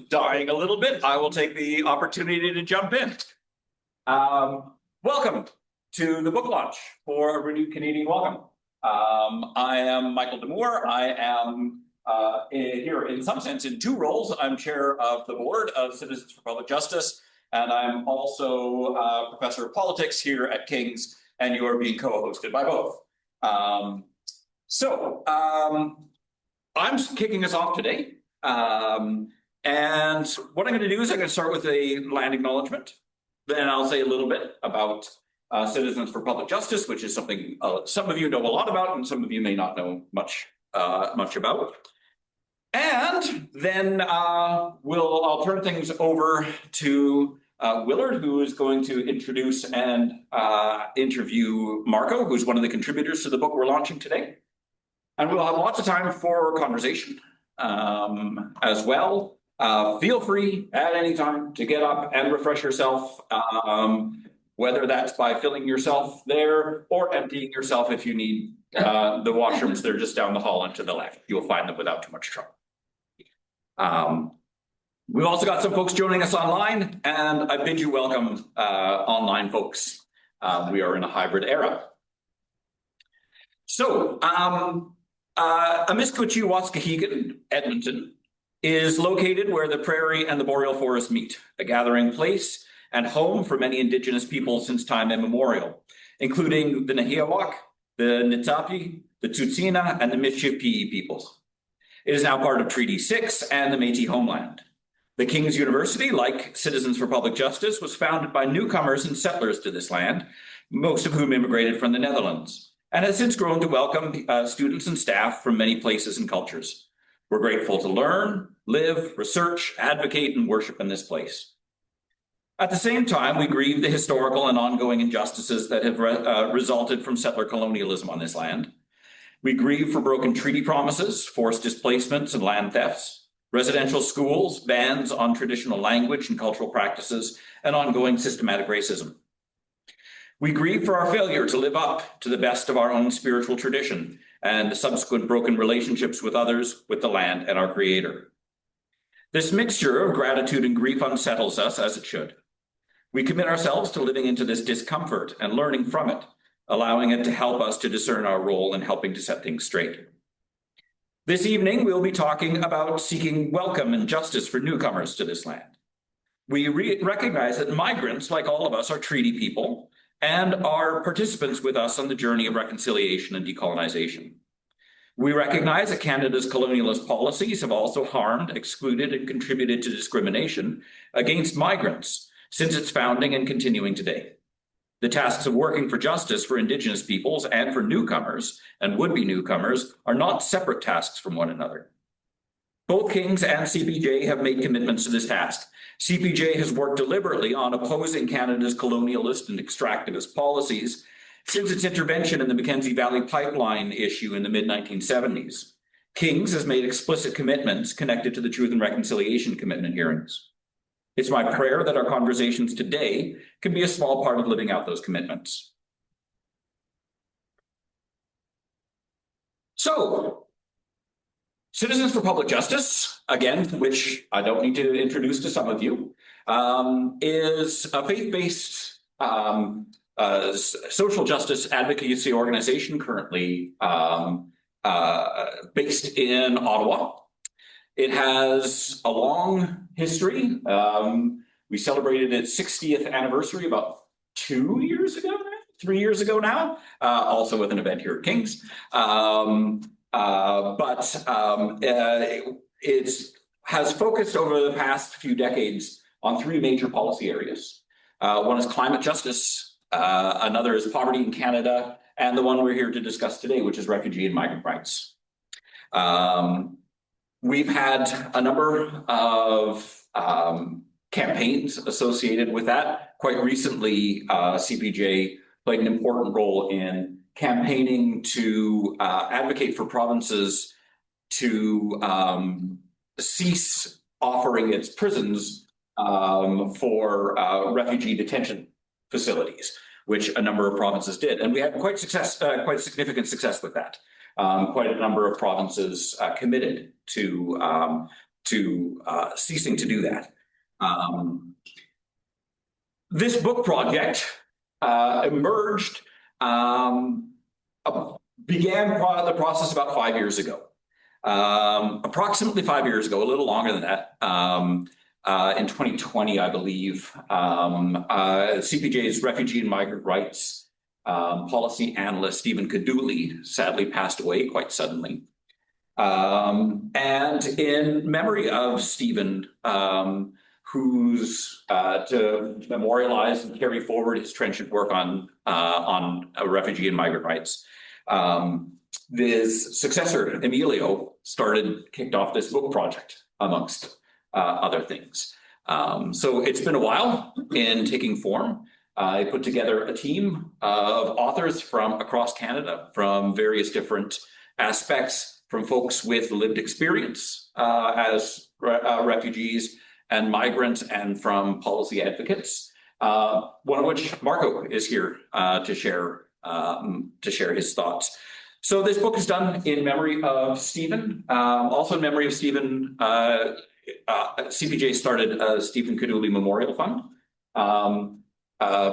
dying a little bit, I will take the opportunity to jump in. Welcome to the book launch for A Renewed Canadian Welcome. I am Michael Demore. I am here in some sense in two roles. I'm chair of the board of Citizens for Public Justice, and I'm also a professor of politics here at King's, and you are being co-hosted by both. I'm kicking us off today. And what I'm going to do is I'm going to start with a land acknowledgement. Then I'll say a little bit about Citizens for Public Justice, which is something some of you know a lot about and some of you may not know much about. And then I'll turn things over to Willard, who is going to introduce and interview Marco, who's one of the contributors to the book we're launching today. And we'll have lots of time for conversation as well. Feel free at any time to get up and refresh yourself, whether that's by filling yourself there or emptying yourself if you need. The washrooms, they're just down the hall and to the left. You'll find them without too much trouble. We've also got some folks joining us online, and I bid you welcome, online folks. We are in a hybrid era. So, Amiskwaciy-Waskahegan, Edmonton, is located where the prairie and the boreal forest meet, a gathering place and home for many Indigenous peoples since time immemorial, including the Nahiawak, the Nitapi, the Tsuut'ina, and the Michippi peoples. It is now part of Treaty 6 and the Métis homeland. The King's University, like Citizens for Public Justice, was founded by newcomers and settlers to this land, most of whom immigrated from the Netherlands, and has since grown to welcome students and staff from many places and cultures. We're grateful to learn, live, research, advocate, and worship in this place. At the same time, we grieve the historical and ongoing injustices that have resulted from settler colonialism on this land. We grieve for broken treaty promises, forced displacements, and land thefts, residential schools, bans on traditional language and cultural practices, and ongoing systematic racism. We grieve for our failure to live up to the best of our own spiritual tradition and the subsequent broken relationships with others, with the land, and our Creator. This mixture of gratitude and grief unsettles us, as it should. We commit ourselves to living into this discomfort and learning from it, allowing it to help us to discern our role in helping to set things straight. This evening, we'll be talking about seeking welcome and justice for newcomers to this land. We recognize that migrants, like all of us, are treaty people and are participants with us on the journey of reconciliation and decolonization. We recognize that Canada's colonialist policies have also harmed, excluded, and contributed to discrimination against migrants since its founding and continuing today. The tasks of working for justice for Indigenous peoples and for newcomers and would-be newcomers are not separate tasks from one another. Both King's and CPJ have made commitments to this task. CPJ has worked deliberately on opposing Canada's colonialist and extractivist policies since its intervention in the Mackenzie Valley Pipeline issue in the mid-1970s. King's has made explicit commitments connected to the Truth and Reconciliation Commitment hearings. It's my prayer that our conversations today can be a small part of living out those commitments. So, Citizens for Public Justice, again, which I don't need to introduce to some of you, is a faith-based social justice advocacy organization currently based in Ottawa. It has a long history. We celebrated its 60th anniversary about 2 years ago now, 3 years ago now, also with an event here at King's. It has focused over the past few decades on three major policy areas. One is climate justice, another is poverty in Canada, and the one we're here to discuss today, which is refugee and migrant rights. We've had a number of campaigns associated with that. Quite recently, CPJ played an important role in campaigning to advocate for provinces to cease offering its prisons for refugee detention facilities, which a number of provinces did. And we had quite significant success with that. Quite a number of provinces committed to to ceasing to do that. This book project emerged, began the process about 5 years ago. Approximately 5 years ago, a little longer than that, in 2020, I believe, CPJ's refugee and migrant rights policy analyst, Stephen Kaduli, sadly passed away quite suddenly. And in memory of Stephen, who's to memorialize and carry forward his trenchant work on refugee and migrant rights, his successor, Emilio, kicked off this book project, amongst other things. So it's been a while in taking form. I put together a team of authors from across Canada, from various different aspects, from folks with lived experience as refugees and migrants, and from policy advocates, one of which Marco is here to share his thoughts. So this book is done in memory of Stephen. Also in memory of Stephen, CPJ started a Stephen Kaduli Memorial Fund,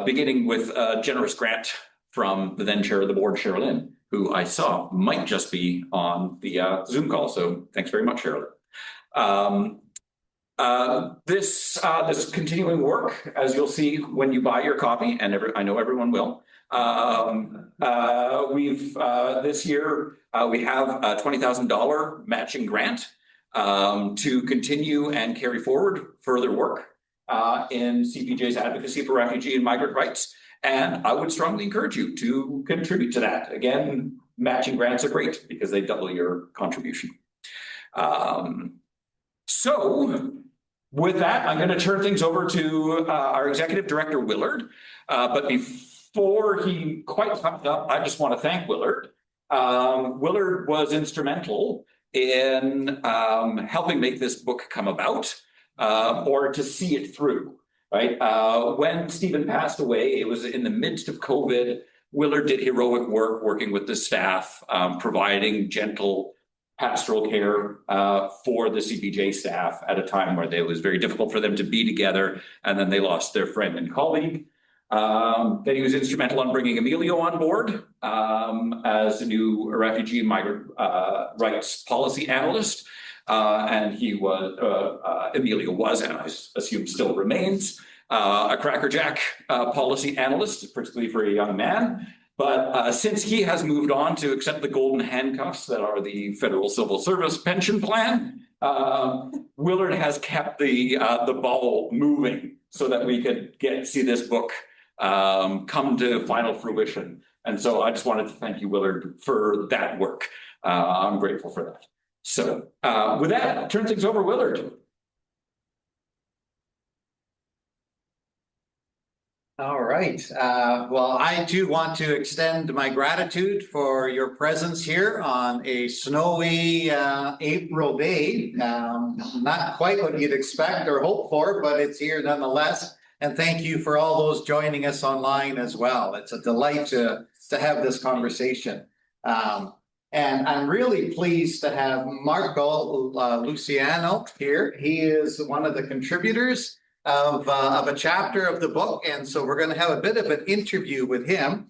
beginning with a generous grant from the then chair of the board, Sherilyn, who I saw might just be on the Zoom call. So thanks very much, Sherilyn. This continuing work, as you'll see when you buy your copy, and I know everyone will. This year we have a $20,000 matching grant to continue and carry forward further work in CPJ's advocacy for refugee and migrant rights. And I would strongly encourage you to contribute to that. Again, matching grants are great because they double your contribution. So with that, I'm going to turn things over to our executive director, Willard. But before he quite comes up, I just want to thank Willard. Willard was instrumental in helping make this book come about, or to see it through, right? When Stephen passed away, it was in the midst of COVID. Willard did heroic work working with the staff, providing gentle pastoral care for the CPJ staff at a time where it was very difficult for them to be together, and then they lost their friend and colleague. Then he was instrumental in bringing Emilio on board as the new refugee and migrant rights policy analyst. And Emilio was, and I assume still remains, a crackerjack policy analyst, particularly for a young man. But since he has moved on to accept the golden handcuffs that are the federal civil service pension plan, Willard has kept the ball moving so that we could see this book come to final fruition. And so I just wanted to thank you, Willard, for that work. I'm grateful for that. So with that, I'll turn things over to Willard. All right. Well, I too want to extend my gratitude for your presence here on a snowy April day. Not quite what you'd expect or hope for, but it's here nonetheless. And thank you for all those joining us online as well. It's a delight to have this conversation. And I'm really pleased to have Marco Luciano here. He is one of the contributors of a chapter of the book. And so we're going to have a bit of an interview with him.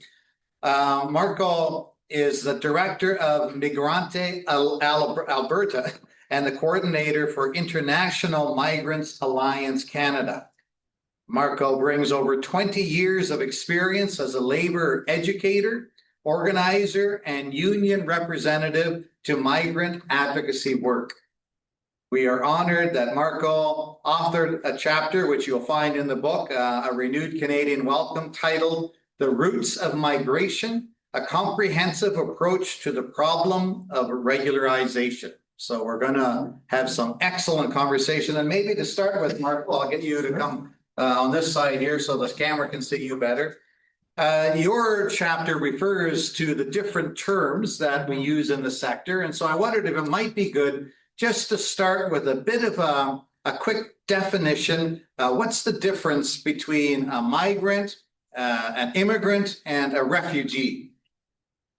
Marco is the director of Migrante Alberta and the coordinator for International Migrants Alliance Canada. Marco brings over 20 years of experience as a labor educator, organizer, and union representative to migrant advocacy work. We are honored that Marco authored a chapter, which you'll find in the book, A Renewed Canadian Welcome, titled The Roots of Migration, a Comprehensive Approach to the Problem of Regularization. So we're going to have some excellent conversation. And maybe to start with, Marco, I'll get you to come on this side here so the camera can see you better. Your chapter refers to the different terms that we use in the sector. And so I wondered if it might be good just to start with a bit of a quick definition. What's the difference between a migrant, an immigrant, and a refugee?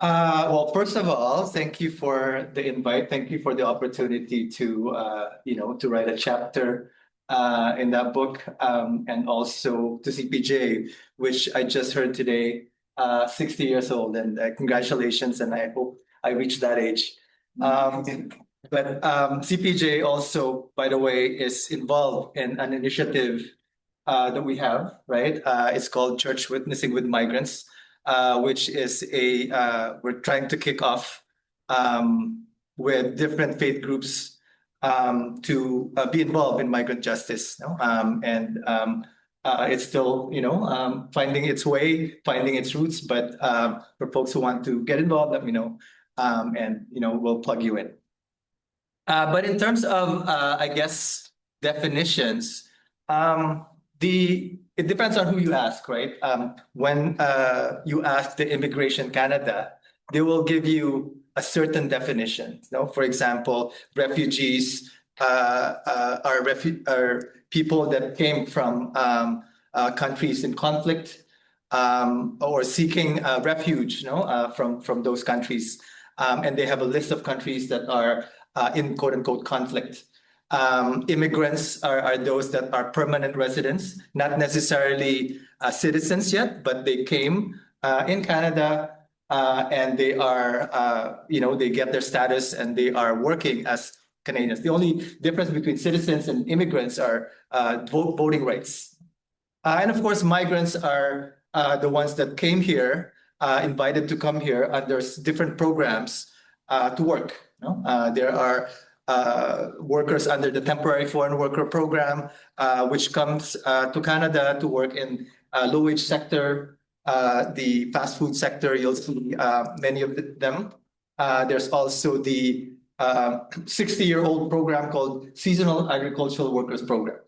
Well, first of all, thank you for the invite. Thank you for the opportunity to, to write a chapter in that book, and also to CPJ, which I just heard today, 60 years old, and congratulations, and I hope I reach that age. But CPJ also, by the way, is involved in an initiative that we have, right? It's called Church Witnessing with Migrants, which is we're trying to kick off with different faith groups to be involved in migrant justice. It's still, finding its way, finding its roots. But for folks who want to get involved, let me know, and we'll plug you in. But in terms of, I guess, definitions, it depends on who you ask, right? When you ask the Immigration Canada, they will give you a certain definition. For example, refugees are people that came from countries in conflict or seeking refuge, from those countries, and they have a list of countries that are in quote unquote conflict. Immigrants are those that are permanent residents, not necessarily citizens yet, but they came in Canada and they are, they get their status and they are working as Canadians. The only difference between citizens and immigrants are voting rights. And of course, migrants are the ones that came here, invited to come here under different programs to work. There are workers under the temporary foreign worker program, which comes to Canada to work in low-wage sector, the fast food sector. You'll see many of them. There's also the 60-year-old program called Seasonal Agricultural Workers Program,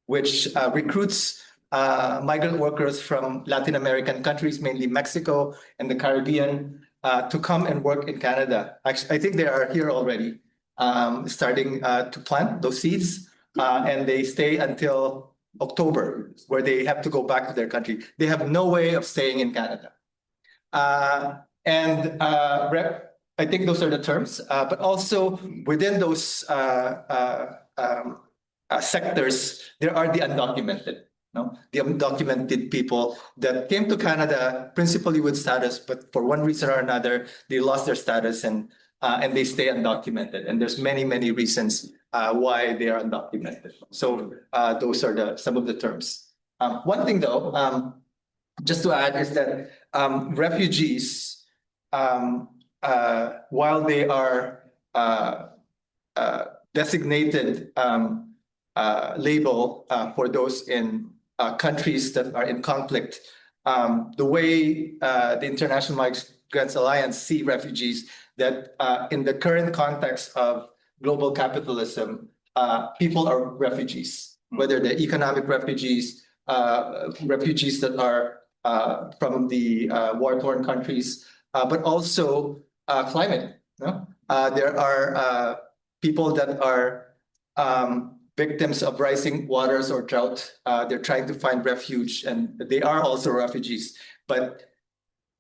which recruits migrant workers from Latin American countries, mainly Mexico and the Caribbean, to come and work in Canada. Actually, I think they are here already, starting to plant those seeds, and they stay until October, where they have to go back to their country. They have no way of staying in Canada. I think those are the terms, but also within those sectors, there are the undocumented. The undocumented people that came to Canada principally with status, but for one reason or another, they lost their status and they stay undocumented. And there's many reasons why they are undocumented. So those are some of the terms. One thing though, just to add, is that refugees, while they are designated label for those in countries that are in conflict, the way the International Migrants Alliance see refugees, that in the current context of global capitalism, people are refugees, whether they're economic refugees, refugees that are from the war-torn countries, but also climate. There are people that are victims of rising waters or drought. They're trying to find refuge, and they are also refugees. But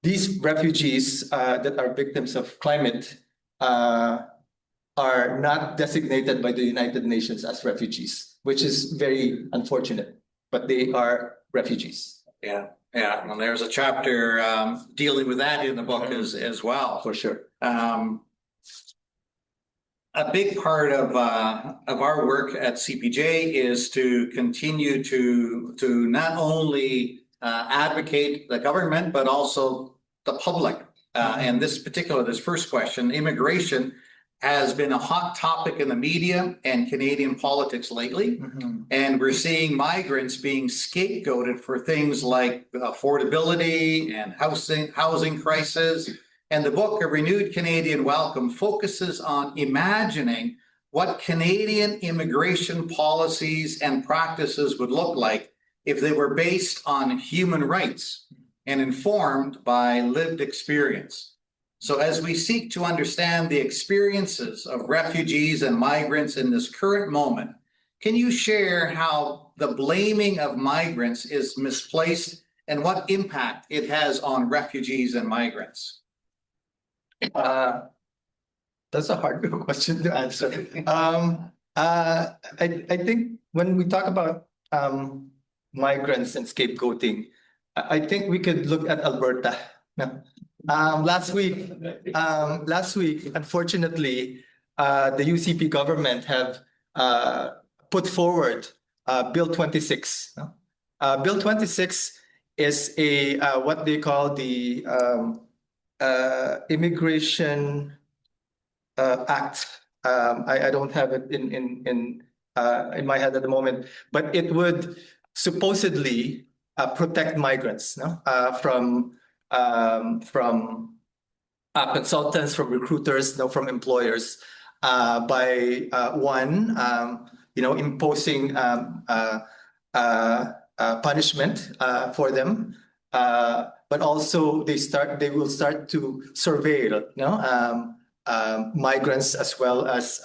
these refugees that are victims of climate are not designated by the United Nations as refugees, which is very unfortunate, but they are refugees. Yeah. Well, there's a chapter dealing with that in the book as well. For sure. A big part of our work at CPJ is to continue to not only advocate the government, but also the public. And this first question, immigration has been a hot topic in the media and Canadian politics lately. And we're seeing migrants being scapegoated for things like affordability and housing crisis. And the book, A Renewed Canadian Welcome, focuses on imagining what Canadian immigration policies and practices would look like if they were based on human rights and informed by lived experience. So as we seek to understand the experiences of refugees and migrants in this current moment, can you share how the blaming of migrants is misplaced and what impact it has on refugees and migrants? That's a hard question to answer. I think when we talk about migrants and scapegoating, I think we could look at Alberta. No. Last week, unfortunately, the UCP government have put forward Bill 26. No? Bill 26 is a what they call the Immigration Act. I don't have it in my head at the moment, but it would supposedly protect migrants, no? From consultants, from recruiters, no, from employers, by one, imposing punishment for them, but also they will start to surveil, migrants as well as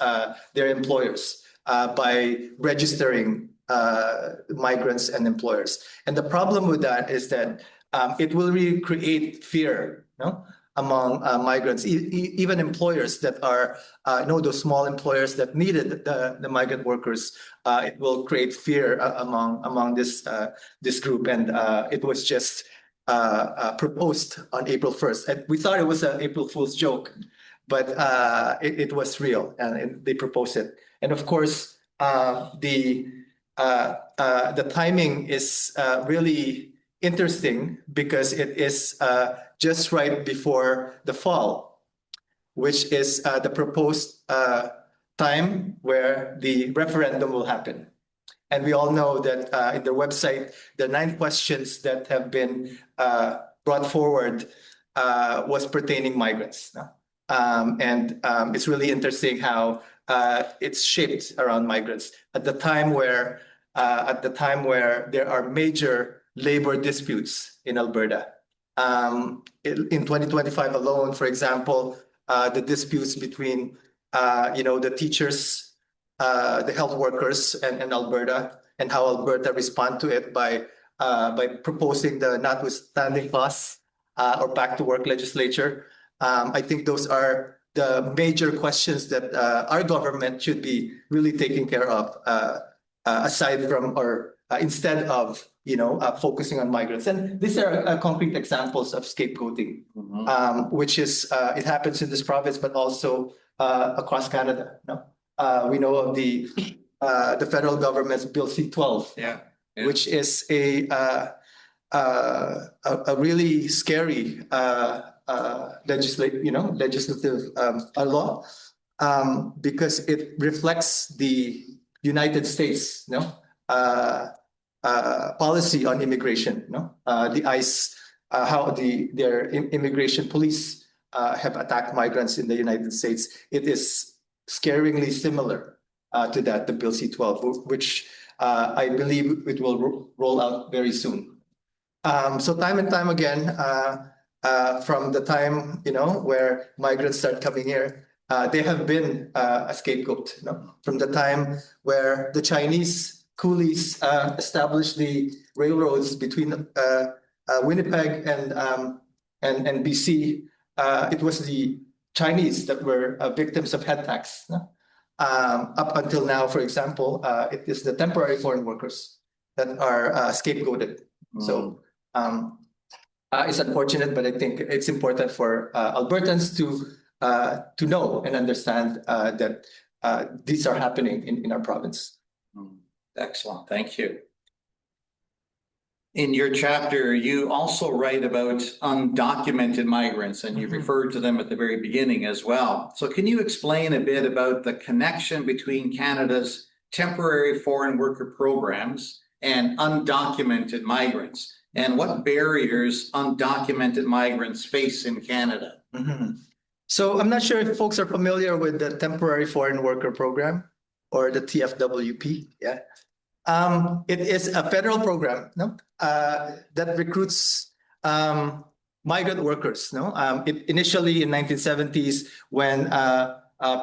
their employers by registering migrants and employers. And the problem with that is that it will really create fear, among migrants, even employers that are, those small employers that needed the migrant workers. It will create fear among this group, and it was just proposed on April 1st. And we thought it was an April Fool's joke, but it was real, and they proposed it. And of course, the timing is really interesting because it is just right before the fall, which is the proposed time where the referendum will happen. And we all know that in their website, the 9 questions that have been brought forward was pertaining migrants. And it's really interesting how it's shaped around migrants at the time where there are major labor disputes in Alberta. In 2025 alone, for example, the disputes between the teachers, the health workers, and Alberta, and how Alberta respond to it by proposing the notwithstanding clause or back to work legislature. I think those are the major questions that our government should be really taking care of, aside from or instead of focusing on migrants. And these are concrete examples of scapegoating, which is it happens in this province, but also across Canada. We know of the federal government's Bill C-12, which is a really scary legislative law, because it reflects the United States policy on immigration. The ICE, how their immigration police have attacked migrants in the United States. It is scaringly similar to that, the Bill C-12, which I believe it will roll out very soon. So time and time again, from the time where migrants start coming here, they have been a scapegoat. From the time where the Chinese coolies established the railroads between Winnipeg and BC, it was the Chinese that were victims of head tax. Up until now, for example, it is the temporary foreign workers that are scapegoated. So it's unfortunate, but I think it's important for Albertans to know and understand that these are happening in our province. Excellent, thank you. In your chapter, you also write about undocumented migrants, and you referred to them at the very beginning as well. So can you explain a bit about the connection between Canada's temporary foreign worker programs and undocumented migrants, and what barriers undocumented migrants face in Canada? So I'm not sure if folks are familiar with the temporary foreign worker program, or the TFWP. It is a federal program that recruits migrant workers. It initially in 1970s, when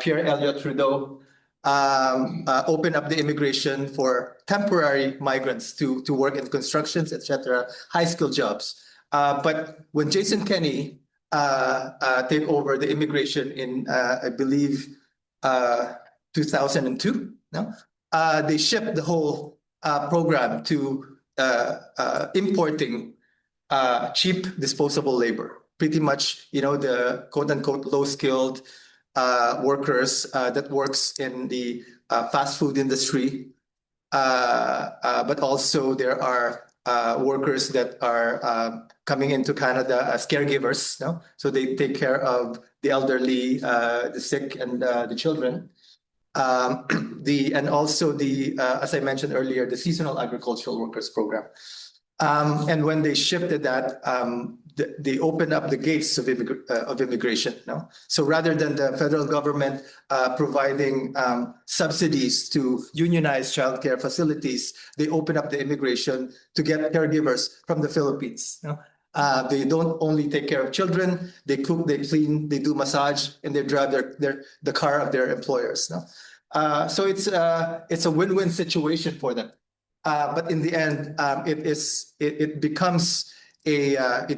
Pierre Elliott Trudeau opened up the immigration for temporary migrants to work in constructions, etc., high-skilled jobs. But when Jason Kenney take over the immigration in, I believe, 2002. No, they shipped the whole program to importing cheap disposable labor. Pretty much, the quote unquote low skilled workers that works in the fast food industry. But also there are workers that are coming into Canada as caregivers. No? So they take care of the elderly, the sick, and the children. And also as I mentioned earlier, the seasonal agricultural workers program. And when they shifted that, they opened up the gates of immigration. No? So rather than the federal government providing subsidies to unionize childcare facilities, they open up the immigration to get caregivers from the Philippines. No? They don't only take care of children; they cook, they clean, they do massage, and they drive the car of their employers. No? So it's a win-win situation for them. But in the end, it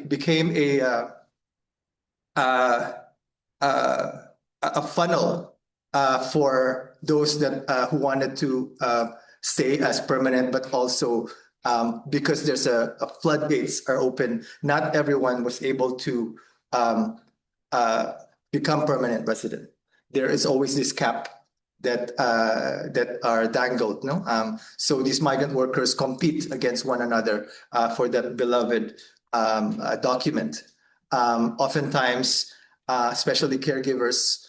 became a funnel for those that who wanted to stay as permanent, but also because there's a floodgates are open. Not everyone was able to become permanent resident. There is always this cap that are dangled. No, so these migrant workers compete against one another for that beloved document. Oftentimes, especially caregivers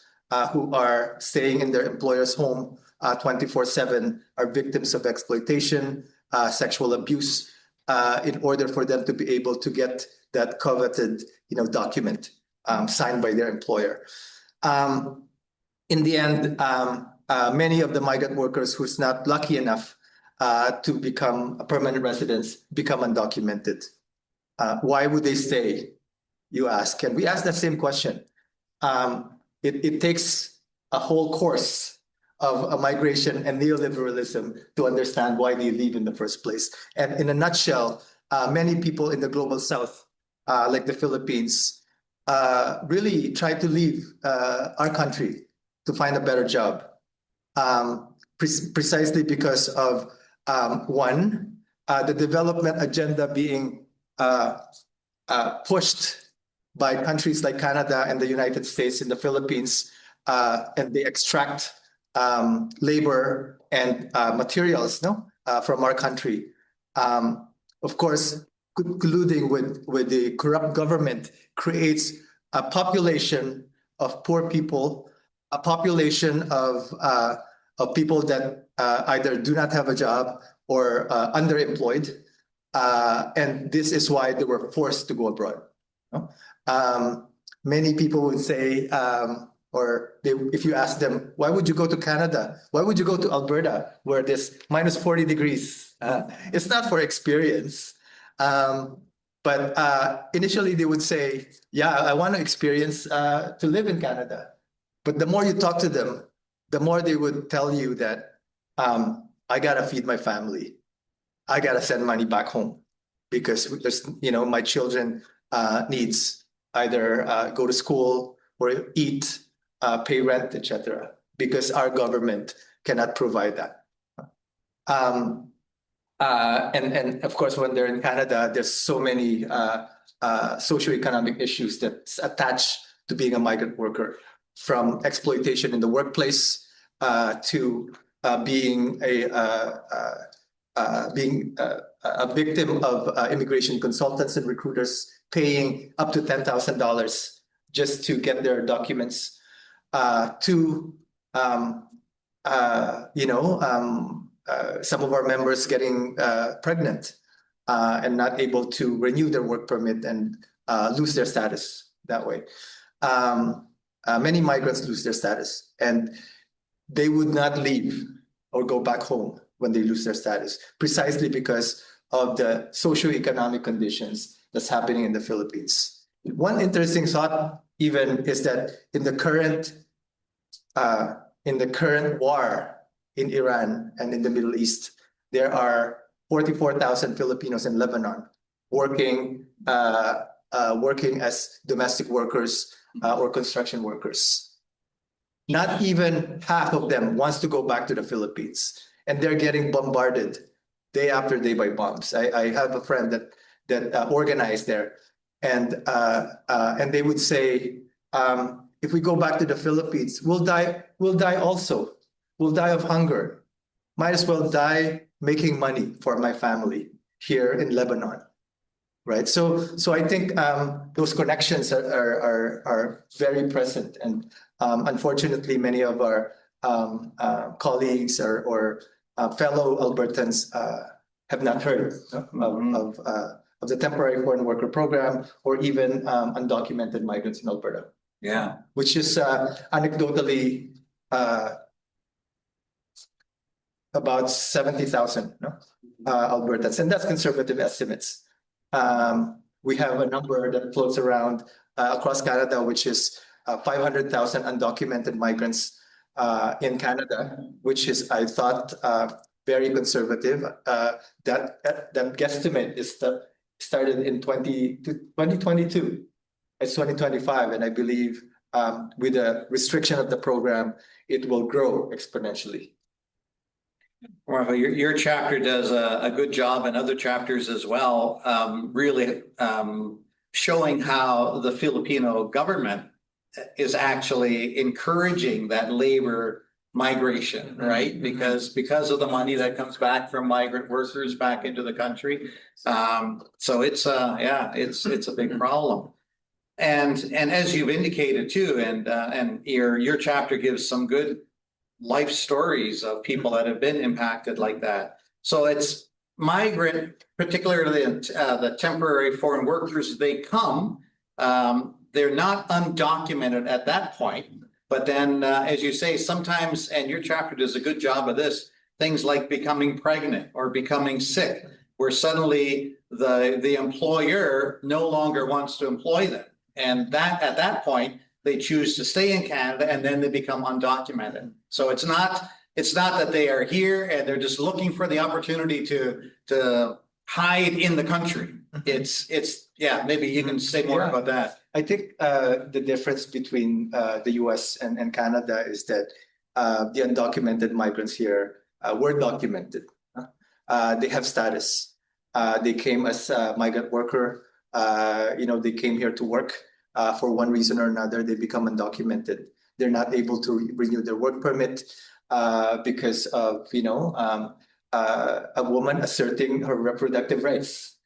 who are staying in their employer's home 24/7 are victims of exploitation, sexual abuse, in order for them to be able to get that coveted, document signed by their employer. In the end, many of the migrant workers who's not lucky enough to become permanent residents become undocumented. Why would they stay, you ask? And we ask that same question. It takes a whole course of migration and neoliberalism to understand why they leave in the first place. And in a nutshell, many people in the global south, like the Philippines, really try to leave our country to find a better job. Precisely because of one, the development agenda being pushed by countries like Canada and the United States and the Philippines, and they extract labor and materials from our country. Of course, colluding with the corrupt government creates a population of poor people, a population of people that either do not have a job or underemployed, and this is why they were forced to go abroad. Many people would say, if you ask them, why would you go to Canada? Why would you go to Alberta, where there's minus 40 degrees? It's not for experience. But initially they would say, yeah, I want to experience to live in Canada. But the more you talk to them, the more they would tell you that I gotta feed my family. I gotta send money back home because there's, my children needs either go to school or eat, pay rent, etc. Because our government cannot provide that. And of course, when they're in Canada, there's so many socioeconomic issues that's attached to being a migrant worker, from exploitation in the workplace to being a victim of immigration consultants and recruiters paying up to $10,000 just to get their documents, to some of our members getting pregnant and not able to renew their work permit and lose their status that way. Many migrants lose their status, and they would not leave or go back home when they lose their status, precisely because of the socioeconomic conditions that's happening in the Philippines. One interesting thought even is that in the current war in Iran and in the Middle East, there are 44,000 Filipinos in Lebanon working working as domestic workers or construction workers. Not even half of them wants to go back to the Philippines, and they're getting bombarded day after day by bombs. I have a friend that organized there, and they would say, if we go back to the Philippines, we'll die also. We'll die of hunger. Might as well die making money for my family here in Lebanon, right? So I think those connections are very present, and unfortunately, many of our colleagues or fellow Albertans have not heard of the temporary foreign worker program, or even undocumented migrants in Alberta. Yeah. Which is anecdotally about 70,000 Albertans, and that's conservative estimates. We have a number that floats around across Canada, which is 500,000 undocumented migrants in Canada, which is, I thought, very conservative. That guesstimate is started in 2022. It's 2025, and I believe with the restriction of the program, it will grow exponentially. Well, your chapter does a good job, and other chapters as well, really showing how the Filipino government is actually encouraging that labor migration, right? Because of the money that comes back from migrant workers back into the country. So it's a big problem. And as you've indicated too, and your chapter gives some good life stories of people that have been impacted like that. So it's migrant, particularly the temporary foreign workers, they come, they're not undocumented at that point. But then, as you say, sometimes, and your chapter does a good job of this, things like becoming pregnant or becoming sick, where suddenly the employer no longer wants to employ them. And that at that point, they choose to stay in Canada, and then they become undocumented. So it's not that they are here and they're just looking for the opportunity to hide in the country. It's maybe you can say more about that. I think the difference between the US and Canada is that the undocumented migrants here were documented. They have status. They came as a migrant worker. They came here to work. For one reason or another, they become undocumented. They're not able to renew their work permit because of a woman asserting her reproductive rights,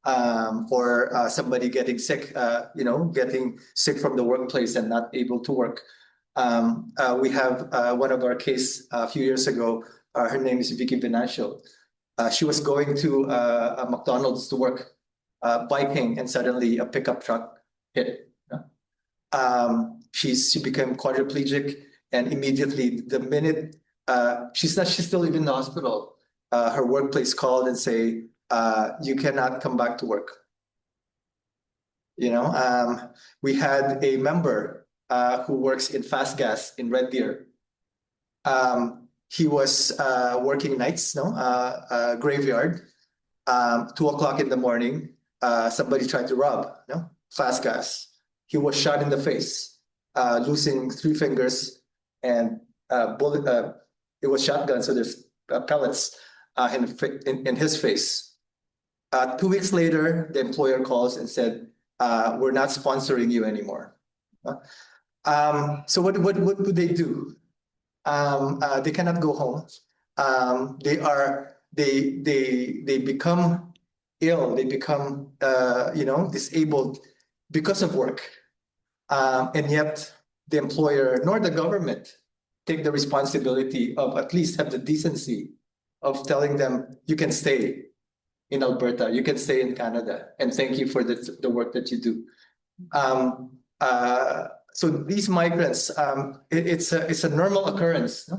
or somebody getting sick, getting sick from the workplace and not able to work. We have one of our case a few years ago. Her name is Vicky Venancio. She was going to a McDonald's to work, biking, and suddenly a pickup truck hit. She became quadriplegic, and immediately, the minute she's still even in the hospital, her workplace called and say, you cannot come back to work. We had a member who works in Fast Gas in Red Deer. He was working nights, graveyard. 2:00 in the morning, somebody tried to rob, Fast Gas. He was shot in the face, losing 3 fingers, and bullet. It was shotgun, so there's pellets in his face. 2 weeks later, the employer calls and said, "We're not sponsoring you anymore." So what do they do? They cannot go home. They become ill. They become disabled because of work. And yet the employer nor the government take the responsibility of at least have the decency of telling them, you can stay in Alberta, you can stay in Canada, and thank you for the work that you do. So these migrants, it's a normal occurrence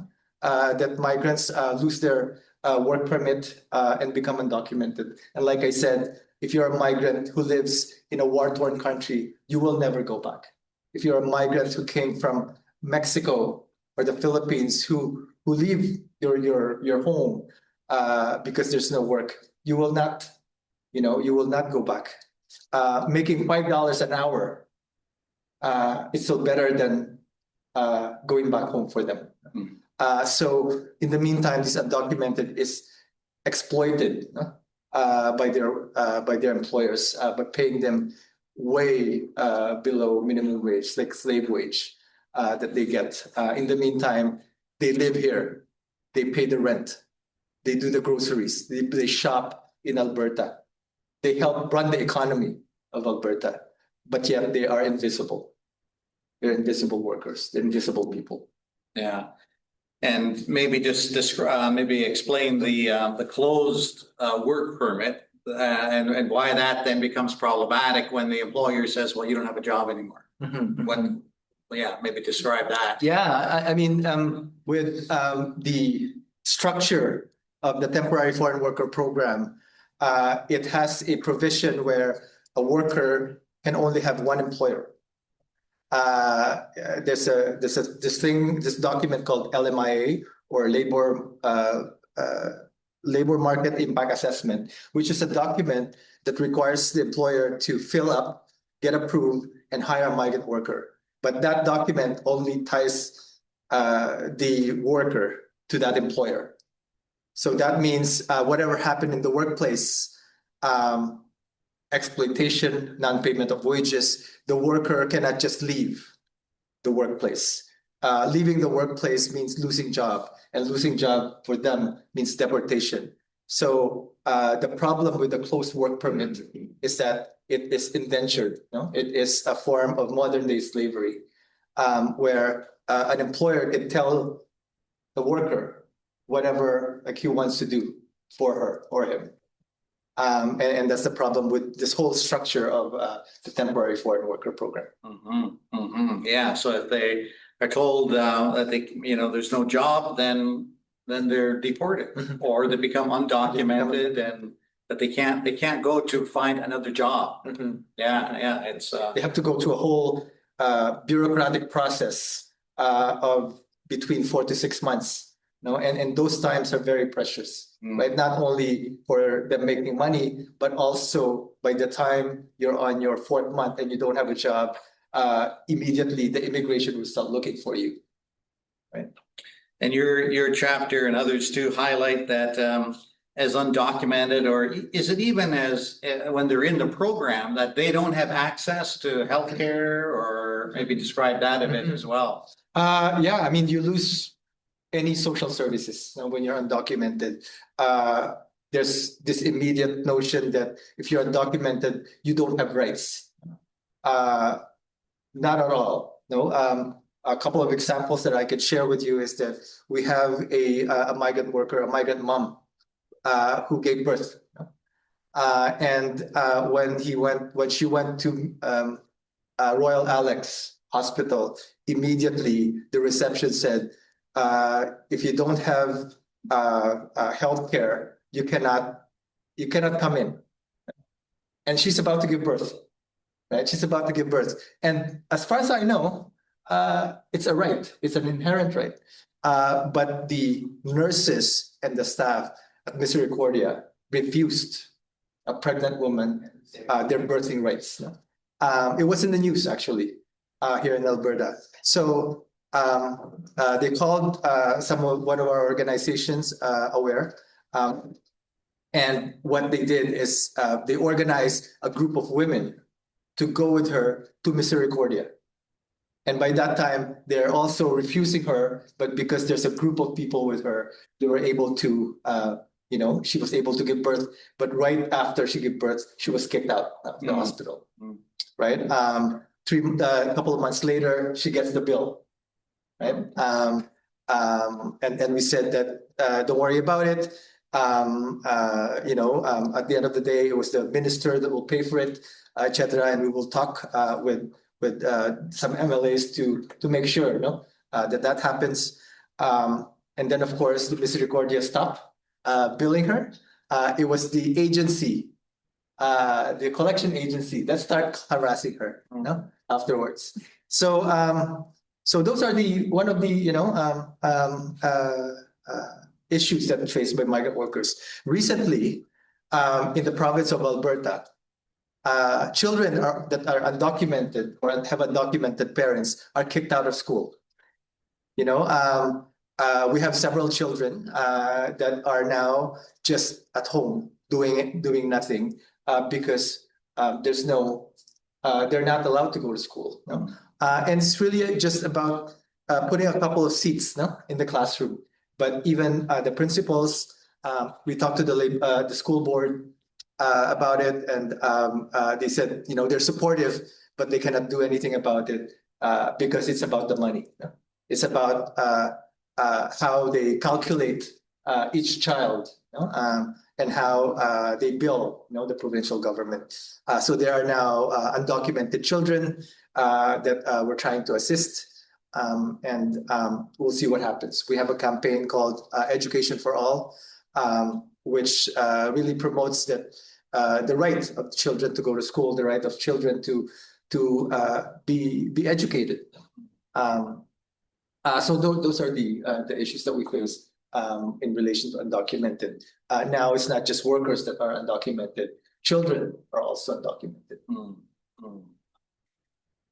that migrants lose their work permit and become undocumented. And like I said, if you're a migrant who lives in a war-torn country, you will never go back. If you're a migrant who came from Mexico or the Philippines, who leave your home because there's no work, you will not go back. making $5 an hour is still better than going back home for them. So in the meantime, this undocumented is exploited by their employers, but paying them way below minimum wage, like slave wage that they get. In the meantime, they live here, they pay the rent, they do the groceries, they shop in Alberta, they help run the economy of Alberta, but yet they are invisible. They're invisible workers, they're invisible people. Yeah. And maybe just describe, maybe explain the closed work permit and why that then becomes problematic when the employer says, well, you don't have a job anymore. When, yeah, maybe describe that. Yeah, I mean, with the structure of the temporary foreign worker program, it has a provision where a worker can only have one employer. There's this document called LMIA, or Labor Market Impact Assessment, which is a document that requires the employer to fill up, get approved, and hire a migrant worker. But that document only ties the worker to that employer. So that means whatever happened in the workplace, exploitation, non-payment of wages, the worker cannot just leave the workplace. Leaving the workplace means losing job, and losing job for them means deportation. So the problem with the closed work permit is that it is indentured. It is a form of modern day slavery, where an employer can tell the worker whatever he wants to do for her or him. And that's the problem with this whole structure of the temporary foreign worker program. Yeah, so if they are told that there's no job, then they're deported, or they become undocumented, and that they can't go to find another job. Yeah, it's they have to go to a whole bureaucratic process of between 4 to 6 months. And those times are very precious, right? Not only for them making money, but also by the time you're on your 4th month and you don't have a job, immediately the immigration will start looking for you, right? And your chapter and others too highlight that as undocumented, or is it even as when they're in the program, that they don't have access to healthcare, or maybe describe that a bit as well? Yeah, I mean, you lose any social services when you're undocumented. There's this immediate notion that if you're undocumented, you don't have rights. Not at all. No. A couple of examples that I could share with you is that we have a migrant worker, a migrant mom, who gave birth. And when she went to Royal Alex Hospital, immediately the reception said, if you don't have health care, you cannot come in. And she's about to give birth, right? She's about to give birth. And as far as I know, it's a right. It's an inherent right. But the nurses and the staff at Misericordia refused a pregnant woman their birthing rights. It was in the news, actually, here in Alberta. So they called one of our organizations, Aware, and what they did is they organized a group of women to go with her to Misericordia. And by that time, they're also refusing her, but because there's a group of people with her, they were able to, she was able to give birth. But right after she gave birth, she was kicked out of the hospital, right? A couple of months later, she gets the bill. Right? And we said that don't worry about it. At the end of the day, it was the minister that will pay for it, etc. And we will talk with some MLAs to make sure that happens. And then, of course, the Misericordia stopped billing her. It was the agency, the collection agency, that started harassing her afterwards. So those are one of the issues that are faced by migrant workers. Recently, in the province of Alberta, children that are undocumented or have undocumented parents are kicked out of school. You know, we have several children that are now just at home doing nothing because there's no, they're not allowed to go to school. No? And it's really just about putting a couple of seats, no, in the classroom. But even the principals, we talked to the school board about it, and they said, you know, they're supportive, but they cannot do anything about it because it's about the money. No? It's about how they calculate each child, you know, and how they bill, you know, the provincial government. So there are now undocumented children that we're trying to assist, and we'll see what happens. We have a campaign called Education for All, which really promotes that the right of children to go to school, the right of children to be educated. So those are the issues that we face in relation to undocumented. Now it's not just workers that are undocumented; children are also undocumented.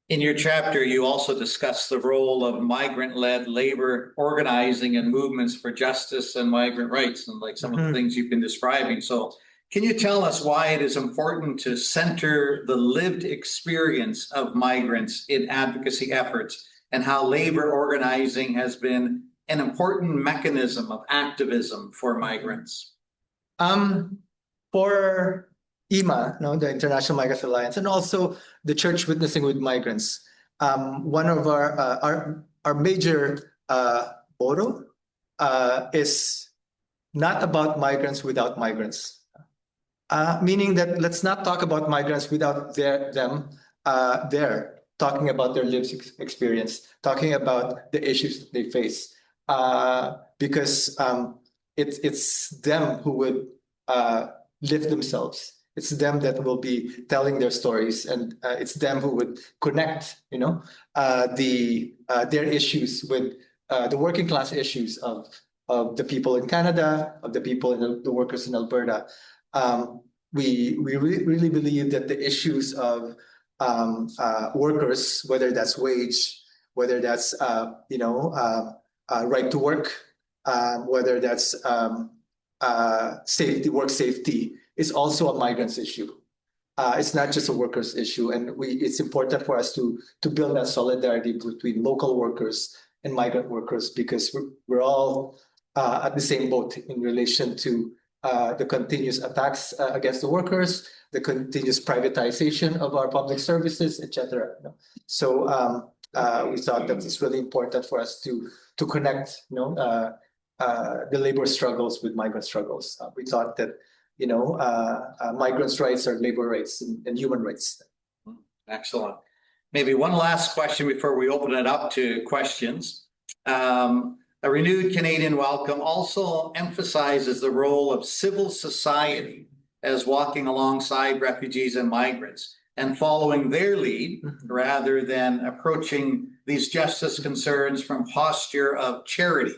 In your chapter, you also discuss the role of migrant-led labor organizing and movements for justice and migrant rights, and like some of the things you've been describing. So can you tell us why it is important to center the lived experience of migrants in advocacy efforts, and how labor organizing has been an important mechanism of activism for migrants? For IMA, no, the International Migrants Alliance, and also the Church Witnessing with Migrants, one of our major motto is not about migrants without migrants. Meaning that let's not talk about migrants without them there talking about their lived experience, talking about the issues that they face, because it's them who would lift themselves. It's them that will be telling their stories, and it's them who would connect, you know, their issues with the working class issues of the people in Canada, of the people in the workers in Alberta. We really believe that the issues of workers, whether that's wage, whether that's right to work, whether that's safety, work safety, is also a migrants issue. It's not just a workers issue, and it's important for us to build that solidarity between local workers and migrant workers, because we're all at the same boat in relation to the continuous attacks against the workers, the continuous privatization of our public services, etc. So we thought that it's really important for us to connect, you know, the labor struggles with migrant struggles. We thought that, you know, migrants' rights are labor rights and human rights. Excellent. Maybe one last question before we open it up to questions. A renewed Canadian welcome also emphasizes the role of civil society as walking alongside refugees and migrants and following their lead rather than approaching these justice concerns from posture of charity.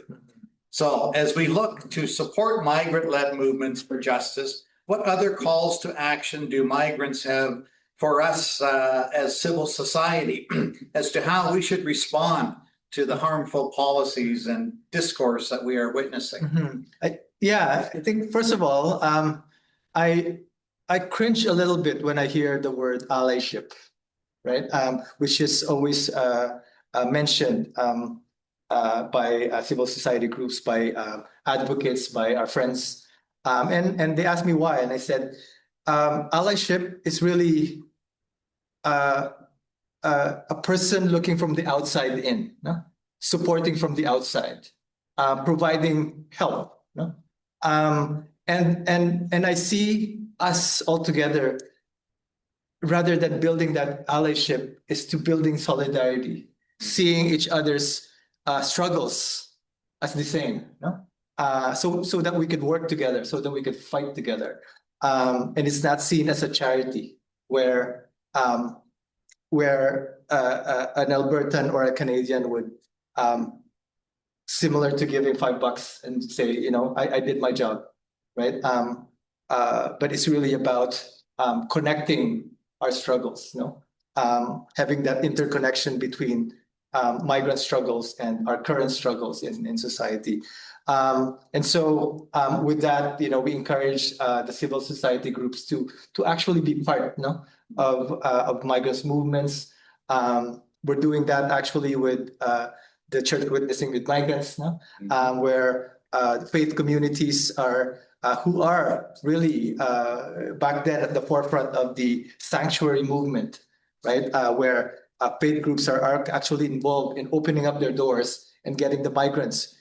So as we look to support migrant-led movements for justice, what other calls to action do migrants have for us as civil society as to how we should respond to the harmful policies and discourse that we are witnessing? I think first of all, I cringe a little bit when I hear the word allyship, right? Which is always mentioned by civil society groups, by advocates, by our friends, and they asked me why, and I said, allyship is really a person looking from the outside in, no? Supporting from the outside, providing help, no? And I see us all together, rather than building that allyship, is to building solidarity, seeing each other's struggles as the same, no? So that we could work together, so that we could fight together, and it's not seen as a charity where an Albertan or a Canadian would, similar to giving $5 and say, you know, I did my job, right? But it's really about connecting our struggles, having that interconnection between migrant struggles and our current struggles in society. And so with that, we encourage the civil society groups to actually be part, of migrants movements. We're doing that actually with the Church Witnessing with Migrants, where faith communities are who are really back then at the forefront of the sanctuary movement, right? Where faith groups are actually involved in opening up their doors and getting the migrants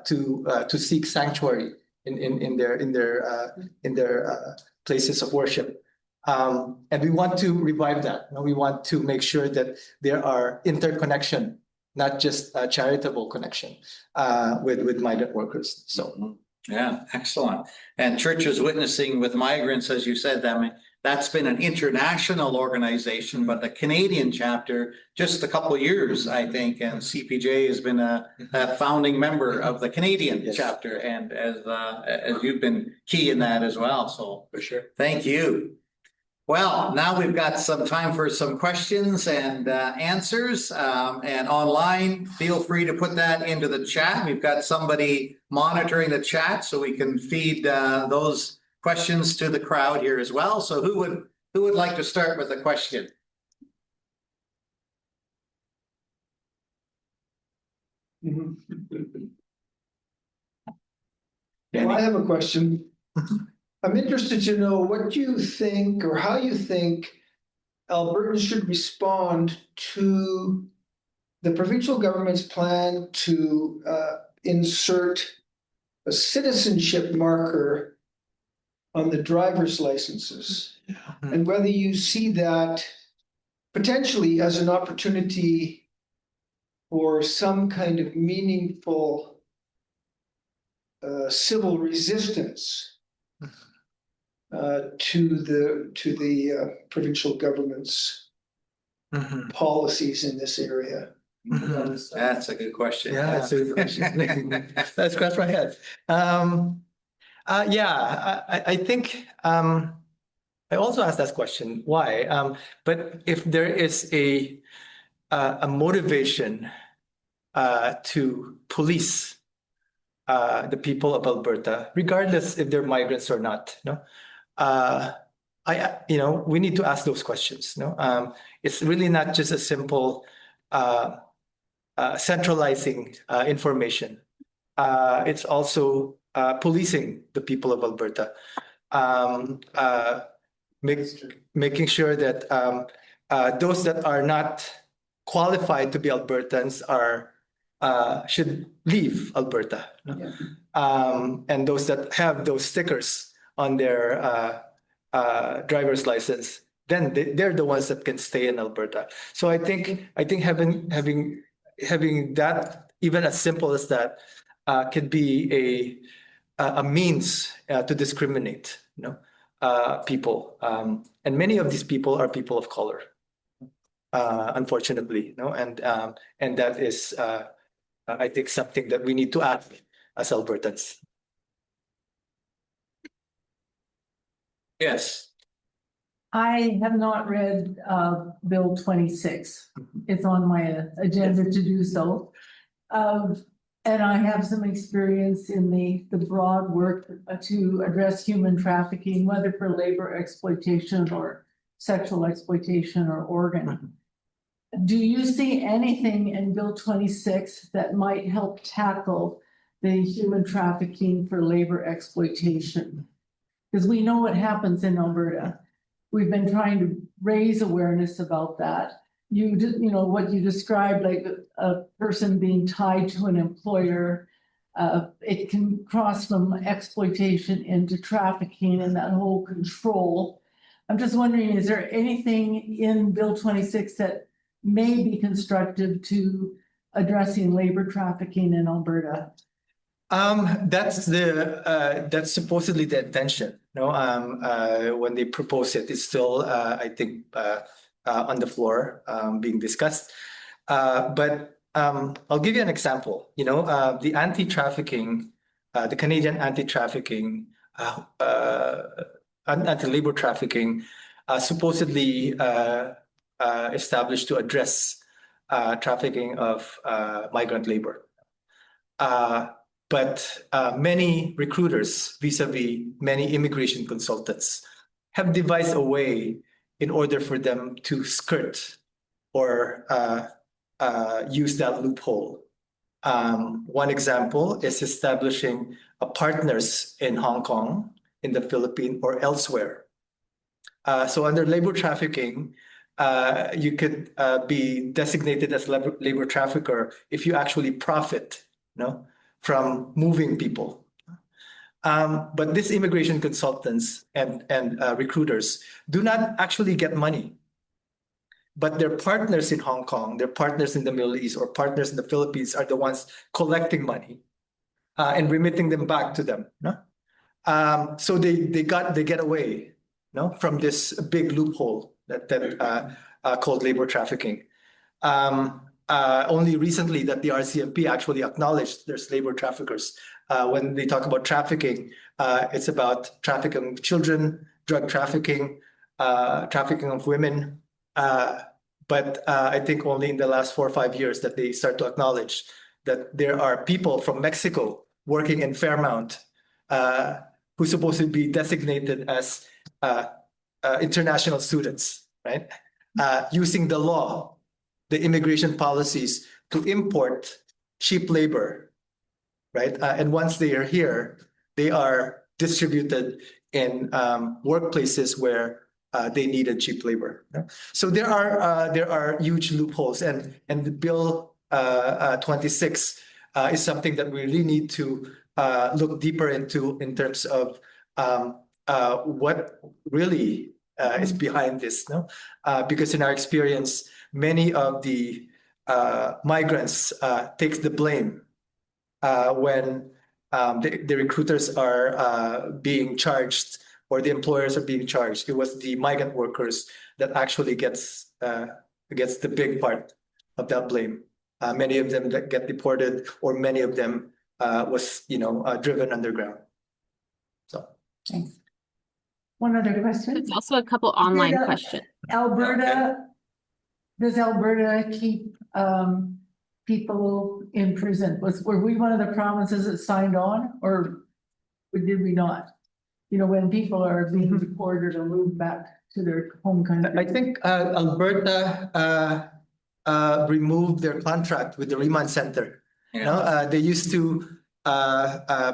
to seek sanctuary in their places of worship. And we want to revive that. We want to make sure that there are interconnection, not just charitable connection with migrant workers. So. Yeah, excellent. And Churches Witnessing with Migrants, as you said, that's been an international organization, but the Canadian chapter, just a couple of years, I think, and CPJ has been a founding member of the Canadian chapter, and as you've been key in that as well. So For sure. Thank you. Well, now we've got some time for some questions and answers. And online, feel free to put that into the chat. We've got somebody monitoring the chat so we can feed those questions to the crowd here as well. So who would like to start with a question? Well, I have a question. I'm interested to know what you think or how you think Albertans should respond to the provincial government's plan to insert a citizenship marker on the driver's licenses, and whether you see that potentially as an opportunity for some kind of meaningful civil resistance to the provincial government's policies in this area. That's a good question. Yeah, that's a good question. That's scratch my head. I think I also asked that question, why? But if there is a motivation to police the people of Alberta, regardless if they're migrants or not, we need to ask those questions. It's really not just a simple centralizing information. It's also policing the people of Alberta, making sure that those that are not qualified to be Albertans should leave Alberta, and those that have those stickers on their driver's license, then they're the ones that can stay in Alberta. So I think having that, even as simple as that, can be a means to discriminate, people, and many of these people are people of color, unfortunately, and that is, I think, something that we need to ask as Albertans. Yes. I have not read Bill 26. It's on my agenda to do so. And I have some experience in the broad work to address human trafficking, whether for labor exploitation or sexual exploitation or organ. Do you see anything in Bill 26 that might help tackle the human trafficking for labor exploitation? Because we know what happens in Alberta. We've been trying to raise awareness about that. What you described, like a person being tied to an employer, it can cross from exploitation into trafficking and that whole control. I'm just wondering, is there anything in Bill 26 that may be constructive to addressing labor trafficking in Alberta? That's supposedly the intention. When they propose it, it's still, I think, on the floor, being discussed. But I'll give you an example. The anti-trafficking, the Canadian anti-trafficking, anti-labor trafficking supposedly established to address trafficking of migrant labor. But many recruiters, vis-a-vis many immigration consultants, have devised a way in order for them to skirt or use that loophole. One example is establishing partners in Hong Kong, in the Philippines, or elsewhere. So under labor trafficking, you could be designated as labor trafficker if you actually profit, from moving people. But these immigration consultants and recruiters do not actually get money. But their partners in Hong Kong, their partners in the Middle East, or partners in the Philippines are the ones collecting money and remitting them back to them. So they get away, from this big loophole that called labor trafficking. Only recently that the RCMP actually acknowledged there's labor traffickers. When they talk about trafficking, it's about trafficking of children, drug trafficking, trafficking of women. But I think only in the last 4 or 5 years that they start to acknowledge that there are people from Mexico working in Fairmount who's supposed to be designated as international students, right? Using the law, the immigration policies to import cheap labor, right? And once they are here, they are distributed in workplaces where they needed cheap labor. So there are huge loopholes, and the bill 26 is something that we really need to look deeper into in terms of what really is behind this, because in our experience, many of the migrants takes the blame when the recruiters are being charged or the employers are being charged. It was the migrant workers that actually gets the big part of that blame. Many of them that get deported, or many of them was driven underground. So Thanks. One other question. There's also a couple online Did, questions. Alberta, does Alberta keep people in prison? Were we one of the provinces that signed on, or did we not? When people are being deported or moved back to their home country. I think Alberta removed their contract with the remand center. They used to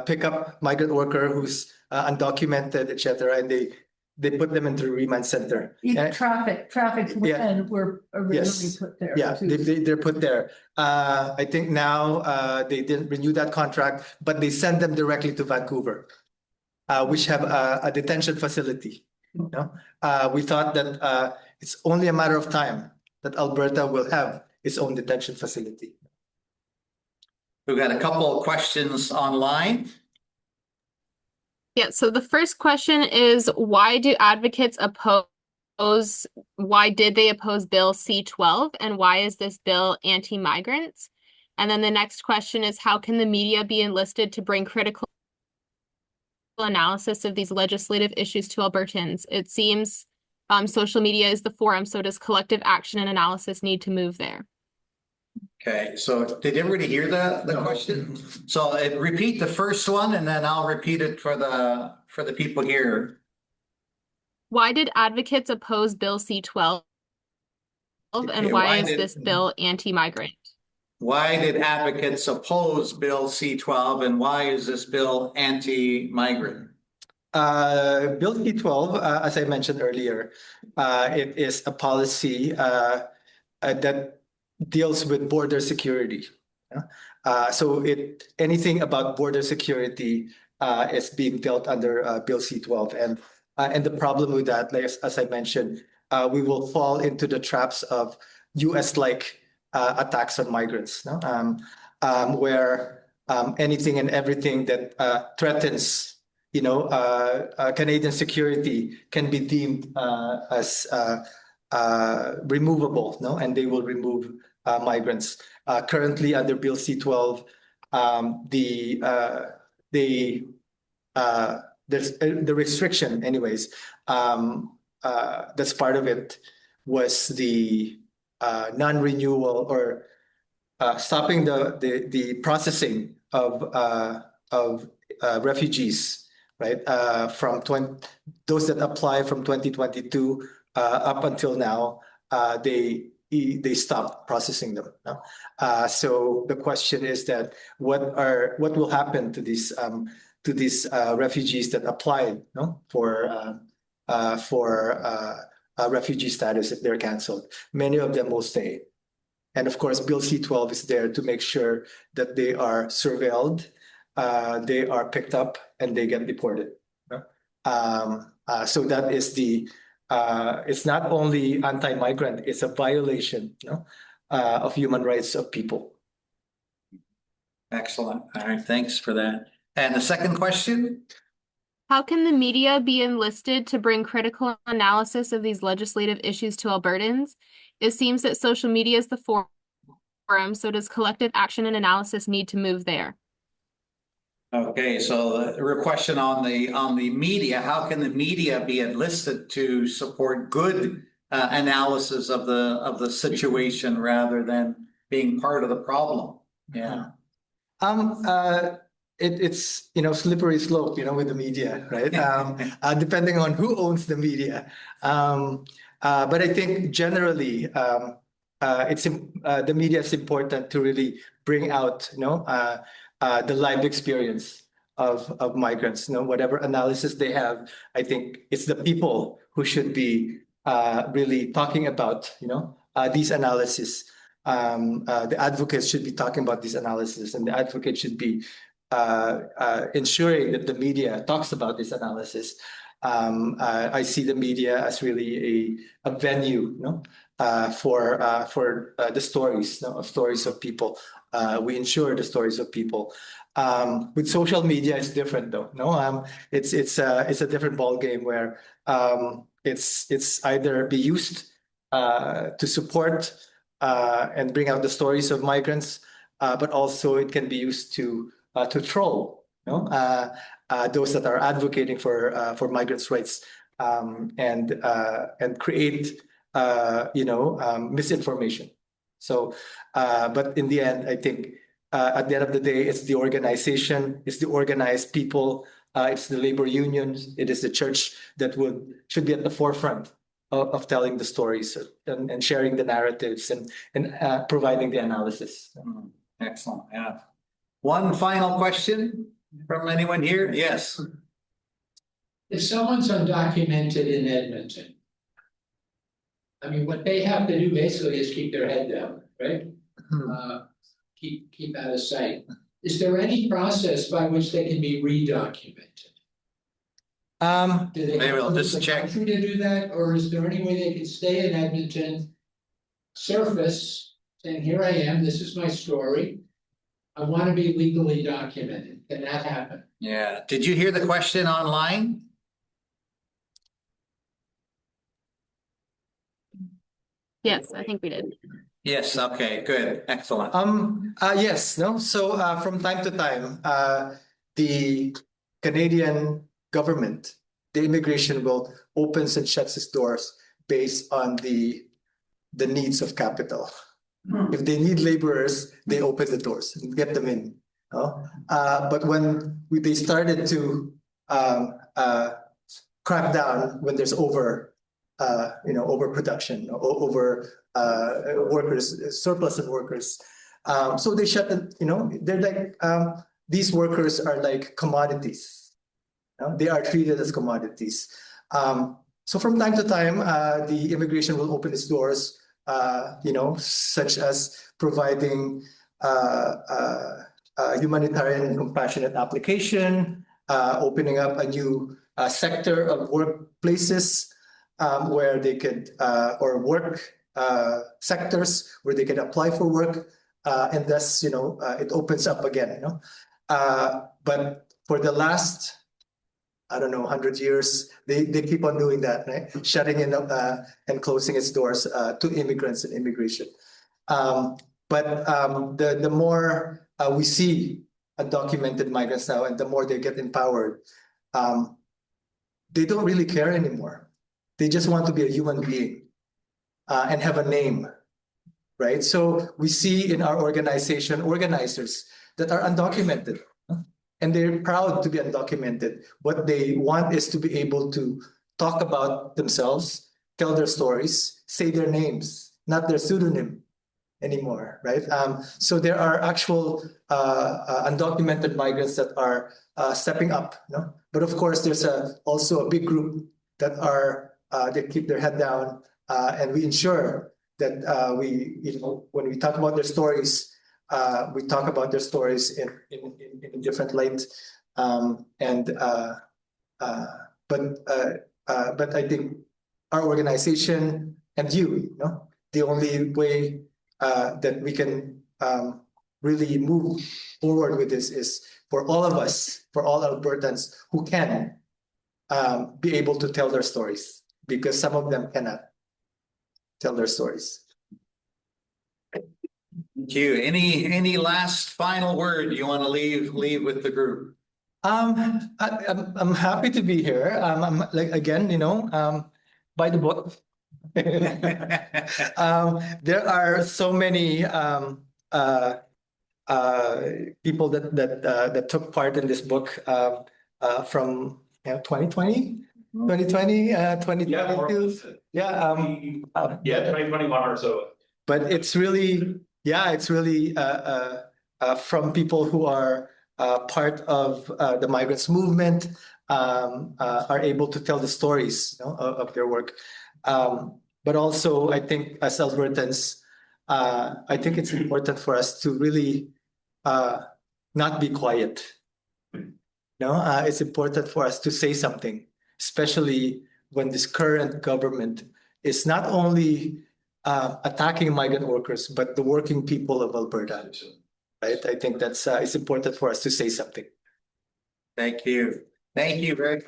pick up migrant worker who's undocumented, etc., and they put them into the remand center. Traffic men were originally put there. Yeah, they're put there. I think now they didn't renew that contract, but they send them directly to Vancouver, which have a detention facility. We thought that it's only a matter of time that Alberta will have its own detention facility. We've got a couple of questions online. Yeah, so the first question is, why do advocates why did they oppose Bill C-12, and why is this bill anti-migrants? And then the next question is, how can the media be enlisted to bring critical analysis of these legislative issues to Albertans? It seems social media is the forum, so does collective action and analysis need to move there? Okay, so did everybody hear the question? So repeat the first one, and then I'll repeat it for the people here. Why did advocates oppose Bill C-12, and why is this bill anti-migrant? Why did advocates oppose Bill C-12, and why is this bill anti-migrant? Bill C-12, as I mentioned earlier, it is a policy that deals with border security. So anything about border security is being dealt under Bill C-12, and the problem with that, as I mentioned, we will fall into the traps of US-like attacks on migrants, where anything and everything that threatens, Canadian security can be deemed as removable, and they will remove migrants. Currently, under Bill C-12, there's the restriction, anyways, that's part of it was the non-renewal or stopping the processing of refugees, right? From those that apply from 2022 up until now, they stopped processing them. No? So the question is that what will happen to these refugees that applied, no, for refugee status if they're canceled? Many of them will stay. And of course, Bill C-12 is there to make sure that they are surveilled, they are picked up, and they get deported. So that is it's not only anti-migrant, it's a violation, of human rights of people. Excellent. All right, thanks for that. And the second question? How can the media be enlisted to bring critical analysis of these legislative issues to Albertans? It seems that social media is the forum, so does collective action and analysis need to move there? Okay, so the question on the media, how can the media be enlisted to support good analysis of the situation rather than being part of the problem? Yeah. It's slippery slope with the media, right? Depending on who owns the media. But I think generally the media is important to really bring out the live experience of migrants. Whatever analysis they have, I think it's the people who should be really talking about these analysis. The advocates should be talking about these analysis, and the advocate should be ensuring that the media talks about this analysis. I see the media as really a venue, for the stories, stories of people. We ensure the stories of people. With social media, it's different though. It's a different ball game where it's either be used to support and bring out the stories of migrants, but also it can be used to troll, those that are advocating for migrants' rights, and create misinformation. So, but in the end, I think at the end of the day, it's the organization, it's the organized people, it's the labor unions, it is the church that should be at the forefront of telling the stories and sharing the narratives and providing the analysis. Excellent. Yeah. One final question from anyone here? Yes. If someone's undocumented in Edmonton, I mean, what they have to do basically is keep their head down, right? Keep out of sight. Is there any process by which they can be redocumented? Do they Maybe I'll have just the check. country to do that, or is there any way they can stay in Edmonton, surface, saying, "Here I am. This is my story. I want to be legally documented." Can that happen? Yeah. Did you hear the question online? Yes, I think we did. Yes. Okay. Good. Excellent. Yes. No. So from time to time, the Canadian government, the immigration will opens and shuts its doors based on the needs of capital. If they need laborers, they open the doors and get them in. But when they started to crack down when there's overproduction, over workers, surplus of workers, so they shut it. They're like these workers are like commodities. They are treated as commodities. So from time to time, the immigration will open its doors. Such as providing humanitarian and compassionate application, opening up a new sector of workplaces where they could, or work sectors where they can apply for work, and thus, it opens up again. But for the last, I don't know, 100 years, they keep on doing that, right? Shutting in and closing its doors to immigrants and immigration. But the more we see undocumented migrants now, and the more they get empowered, they don't really care anymore. They just want to be a human being and have a name, right? So we see in our organization organizers that are undocumented, and they're proud to be undocumented. What they want is to be able to talk about themselves, tell their stories, say their names, not their pseudonym anymore, right? So there are actual undocumented migrants that are stepping up, no? But of course, there's also a big group that are they keep their head down, and we ensure that when we talk about their stories, we talk about their stories in a different light. But I think our organization and the only way that we can really move forward with this is for all of us, for all Albertans who can be able to tell their stories, because some of them cannot tell their stories. Thank you. Any last final word you want to leave with the group? I'm happy to be here. I'm like, again, buy the book. There are so many people that took part in this book from 2020, 2022. Yeah, 2021 or so. but it's really from people who are part of the migrants movement, are able to tell the stories of their work. But also, I think as Albertans, I think it's important for us to really not be quiet. It's important for us to say something, especially when this current government is not only attacking migrant workers, but the working people of Alberta. Right? I think that's it's important for us to say something. Thank you. Thank you very much.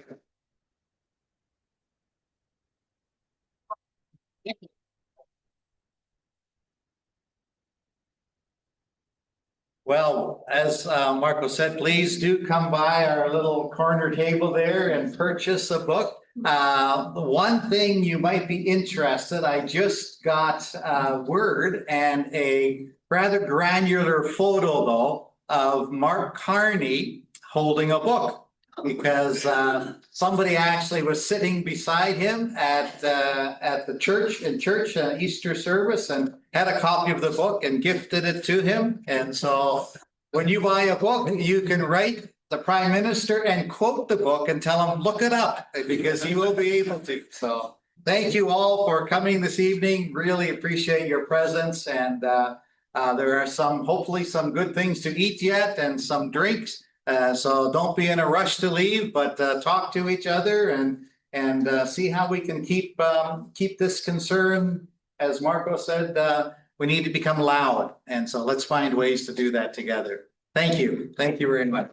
Well, as Marco said, please do come by our little corner table there and purchase a book. One thing you might be interested, I just got word and a rather granular photo though of Mark Carney holding a book, because somebody actually was sitting beside him at the church Easter service and had a copy of the book and gifted it to him. And so when you buy a book, you can write the Prime Minister and quote the book and tell him, look it up, because he will be able to. So thank you all for coming this evening. Really appreciate your presence. And there are hopefully some good things to eat yet and some drinks. So don't be in a rush to leave, but talk to each other and see how we can keep this concern. As Marco said, we need to become loud. And so let's find ways to do that together. Thank you. Thank you very much.